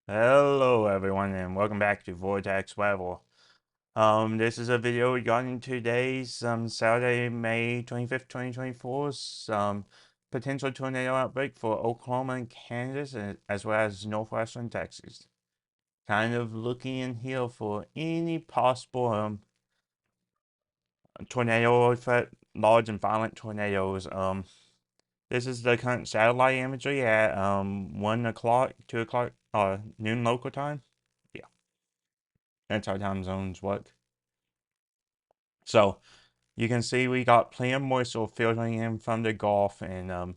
Hello everyone and welcome back to Vortex Weather. This is a video regarding today's Saturday, May 25th, 2024's potential tornado outbreak for Oklahoma and Kansas as well as northwestern Texas. Kind of looking in here for any possible tornado threat, large and violent tornadoes. This is the current satellite imagery at 1 o'clock, 2 o'clock, noon local time. Yeah, that's how time zones work. So you can see we got plenty of moisture filtering in from the Gulf and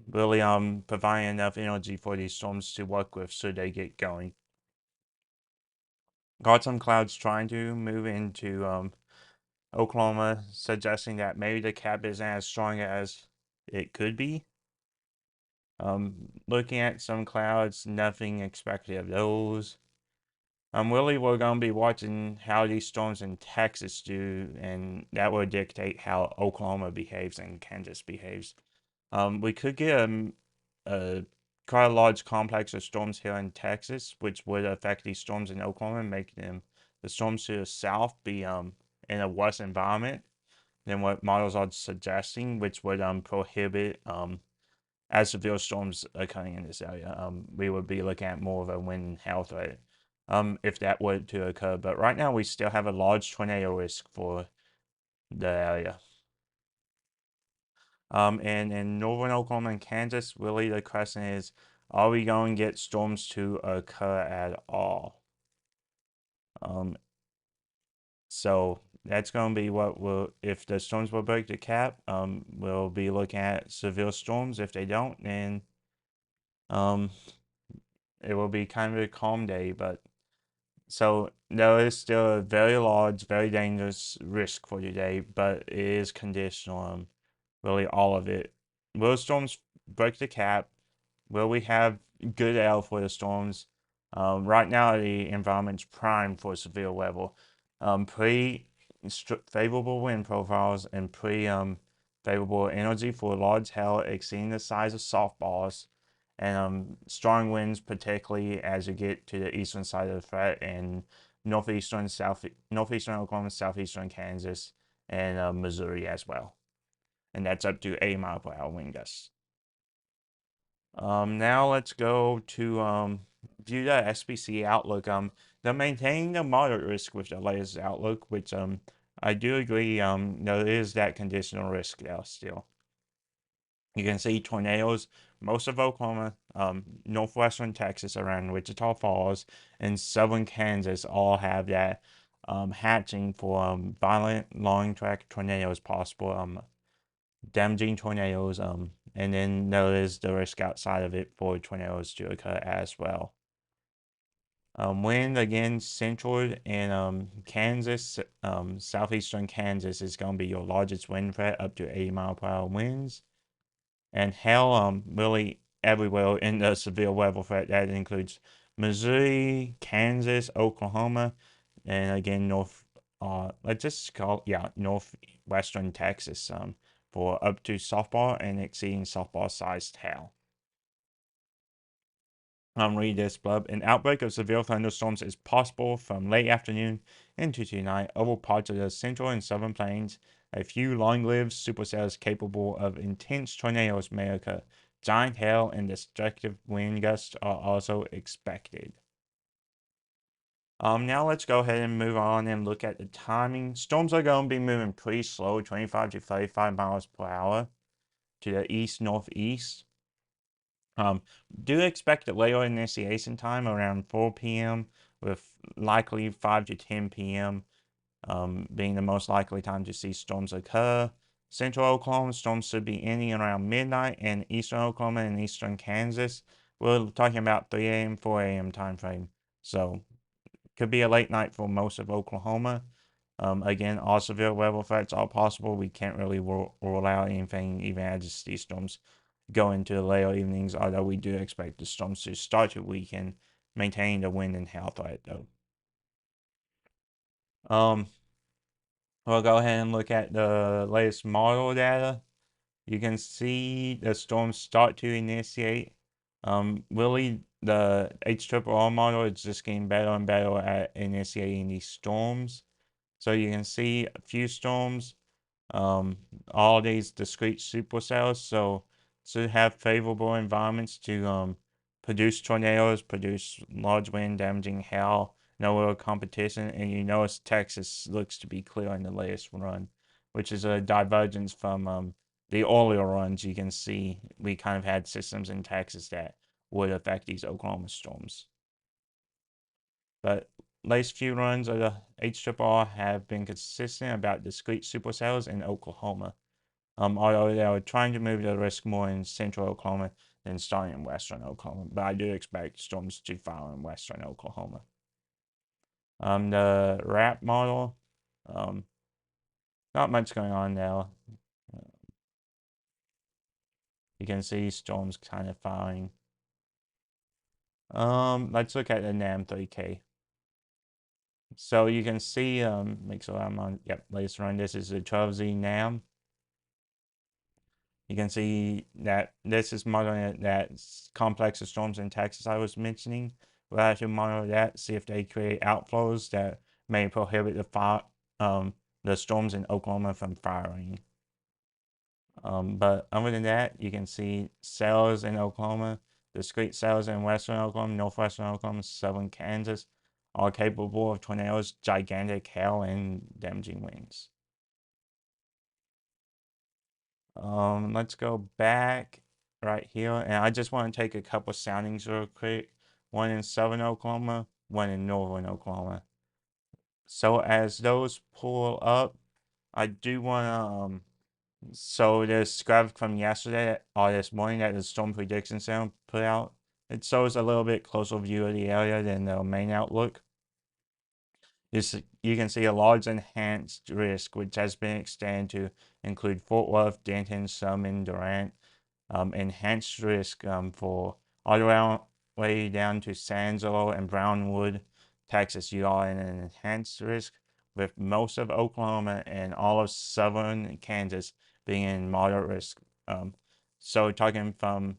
really providing enough energy for these storms to work with so they get going. Got some clouds trying to move into Oklahoma, suggesting that maybe the cap isn't as strong as it could be. Looking at some clouds, nothing expected of those. Really, we're going to be watching how these storms in Texas do, and that will dictate how Oklahoma behaves and Kansas behaves. We could get a quite a large complex of storms here in Texas, which would affect these storms in Oklahoma, making them the storms to the south be in a worse environment than what models are suggesting, which would prohibit as severe storms occurring in this area. We would be looking at more of a wind and hail threat if that were to occur. But right now, we still have a large tornado risk for the area. And in northern Oklahoma and Kansas, really the question is, are we going to get storms to occur at all? Um, so that's going to be what will, if the storms will break the cap, we'll be looking at severe storms. If they don't, then um, it will be kind of a calm day. But so there is still a very large, very dangerous risk for today, but it is conditional on really all of it. Will storms break the cap? Will we have good air for the storms? Right now, the environment's primed for severe weather. Pre favorable wind profiles and pre favorable energy for large hail exceeding the size of softballs, and strong winds, particularly as you get to the eastern side of the threat and northeastern Oklahoma, southeastern Kansas, and Missouri as well. And that's up to 80 mile per hour wind gusts. Now let's go to view the SPC outlook. They're maintaining the moderate risk with the latest outlook, which I do agree. There is that conditional risk there still. You can see tornadoes, most of Oklahoma, northwestern Texas around Wichita Falls, and southern Kansas all have that hatching for violent long track tornadoes possible. Damaging tornadoes, and then there is the risk outside of it for tornadoes to occur as well. Wind again, central and Kansas, southeastern Kansas is going to be your largest wind threat, up to 80 mile per hour winds. And hail, really everywhere in the severe weather threat. That includes Missouri, Kansas, Oklahoma, and again let's just call northwestern Texas. For up to softball and exceeding softball sized hail. Read this blurb. An outbreak of severe thunderstorms is possible from late afternoon into tonight over parts of the central and southern plains. A few long-lived supercells capable of intense tornadoes may occur. Giant hail and destructive wind gusts are also expected. Now let's go ahead and move on and look at the timing. Storms are going to be moving pretty slow, 25 to 35 miles per hour to the east-northeast. Do expect a later initiation time around 4 p.m. with likely 5 to 10 p.m. Being the most likely time to see storms occur. Central Oklahoma storms should be ending around midnight, and eastern Oklahoma and eastern Kansas, we're talking about 3 a.m., 4 a.m. time frame. So could be a late night for most of Oklahoma. Again, all severe weather threats are possible. We can't really rule out anything, even as these storms go into the later evenings, although we do expect the storms to start to weaken, maintaining the wind and hail threat, though. Um, we'll go ahead and look at the latest model data. You can see the storms start to initiate Really, the HRRR model is just getting better and better at initiating these storms. So you can see a few storms, all these discrete supercells. So should have favorable environments to produce tornadoes, produce large wind damaging hail, no real competition. And you notice Texas looks to be clear in the latest run, which is a divergence from the earlier runs. You can see we kind of had systems in Texas that would affect these Oklahoma storms. But latest few runs of the HRRR have been consistent about discrete supercells in Oklahoma. Although they are trying to move the risk more in central Oklahoma than starting in western Oklahoma. But I do expect storms to follow in western Oklahoma. The RAP model, not much going on now. You can see storms kind of following. Let's look at the NAM 3K. So you can see, make sure I'm on, yep, latest run. This is the 12Z NAM. You can see that this is modeling that complex of storms in Texas I was mentioning. We'll have to monitor that, see if they create outflows that may prohibit the storms in Oklahoma from firing. But other than that, you can see cells in Oklahoma, discrete cells in western Oklahoma, northwestern Oklahoma, southern Kansas, all capable of tornadoes, gigantic hail, and damaging winds. Let's go back right here, and I just want to take a couple soundings real quick. One in southern Oklahoma, one in northern Oklahoma. So as those pull up, I do want to so this graphic from yesterday or this morning that the Storm Prediction Center put out, it shows a little bit closer view of the area than the main outlook. You can see a large enhanced risk, which has been extended to include Fort Worth, Denton, Sherman, Durant. Enhanced risk for all the way down to Sanzo and Brownwood, Texas. You are in an enhanced risk, with most of Oklahoma and all of southern Kansas being in moderate risk. So talking from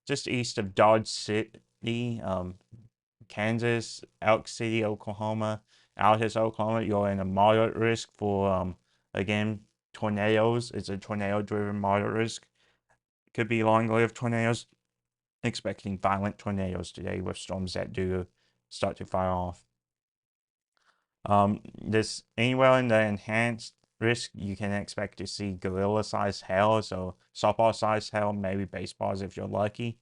just east of Dodge City, Kansas, Elk City, Oklahoma, Altus, Oklahoma, you're in a moderate risk for, again, tornadoes. It's a tornado-driven moderate risk. Could be long-lived tornadoes. Expecting violent tornadoes today with storms that do start to fire off. This anywhere in the enhanced risk, you can expect to see gorilla-sized hail, so softball-sized hail, maybe baseballs if you're lucky.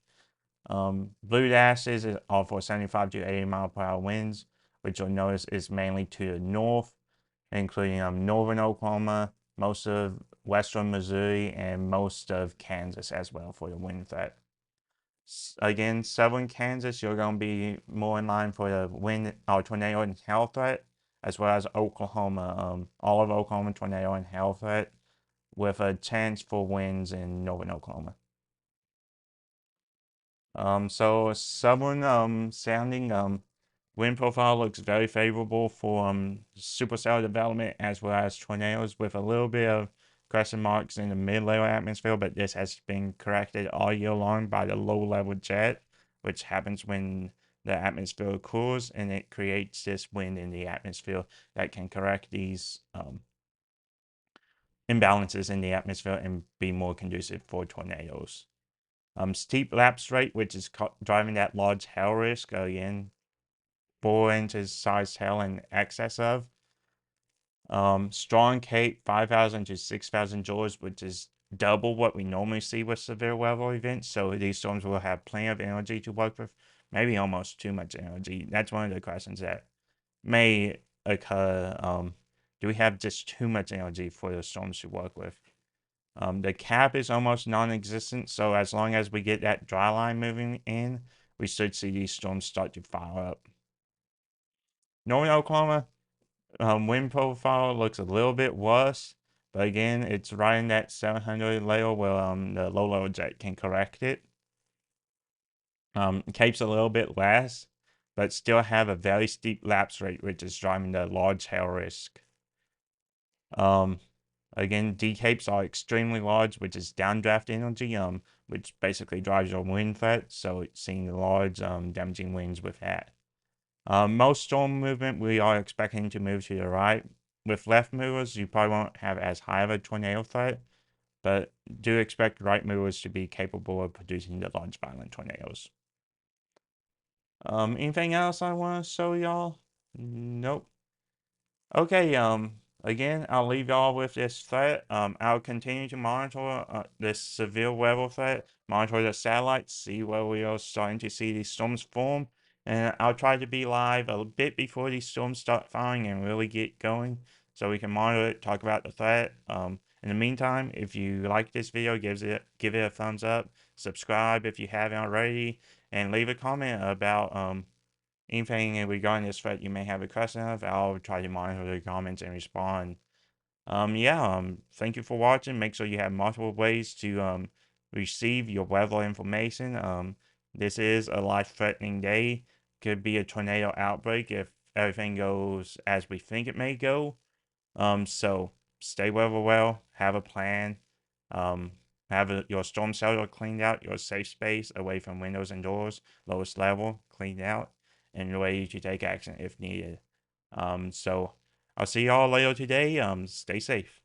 Blue dashes are for 75 to 80 mile per hour winds, which you'll notice is mainly to the north, including northern Oklahoma, most of western Missouri, and most of Kansas as well for the wind threat. Again, southern Kansas, you're going to be more in line for the wind or tornado and hail threat, as well as Oklahoma, all of Oklahoma tornado and hail threat, with a chance for winds in northern Oklahoma. So southern sounding wind profile looks very favorable for supercell development as well as tornadoes, with a little bit of crescent marks in the mid-layer atmosphere, but this has been corrected all year long by the low-level jet, which happens when the atmosphere cools and it creates this wind in the atmosphere that can correct these imbalances in the atmosphere and be more conducive for tornadoes. Steep lapse rate, which is driving that large hail risk, again, 4 inches size hail in excess of. Strong Cape, 5,000 to 6,000 joules, which is double what we normally see with severe weather events. So these storms will have plenty of energy to work with, maybe almost too much energy. That's one of the questions that may occur. Do we have just too much energy for the storms to work with? The cap is almost non-existent, so as long as we get that dry line moving in, we should see these storms start to fire up. Northern Oklahoma, wind profile looks a little bit worse, but again, it's right in that 700 layer where the low-level jet can correct it. Cape's a little bit less, but still have a very steep lapse rate, which is driving the large hail risk. Again, decapes are extremely large, which is downdraft energy, which basically drives your wind threat. So it's seeing large, damaging winds with that. Most storm movement we are expecting to move to the right. With left movers, you probably won't have as high of a tornado threat, but do expect right movers to be capable of producing the large violent tornadoes. Anything else I want to show y'all? Nope. Okay, again, I'll leave y'all with this threat. I'll continue to monitor this severe weather threat, monitor the satellites, see where we are starting to see these storms form, and I'll try to be live a bit before these storms start firing and really get going, so we can monitor it, talk about the threat. In the meantime, if you like this video, give it a thumbs up, subscribe if you haven't already, and leave a comment about anything regarding this threat you may have a question of. I'll try to monitor the comments and respond. Thank you for watching. Make sure you have multiple ways to receive your weather information. This is a life-threatening day. Could be a tornado outbreak if everything goes as we think it may go. So stay weather well, have a plan, have your storm shelter cleaned out, your safe space away from windows and doors, lowest level cleaned out, and ready to take action if needed. So I'll see y'all later today. Stay safe.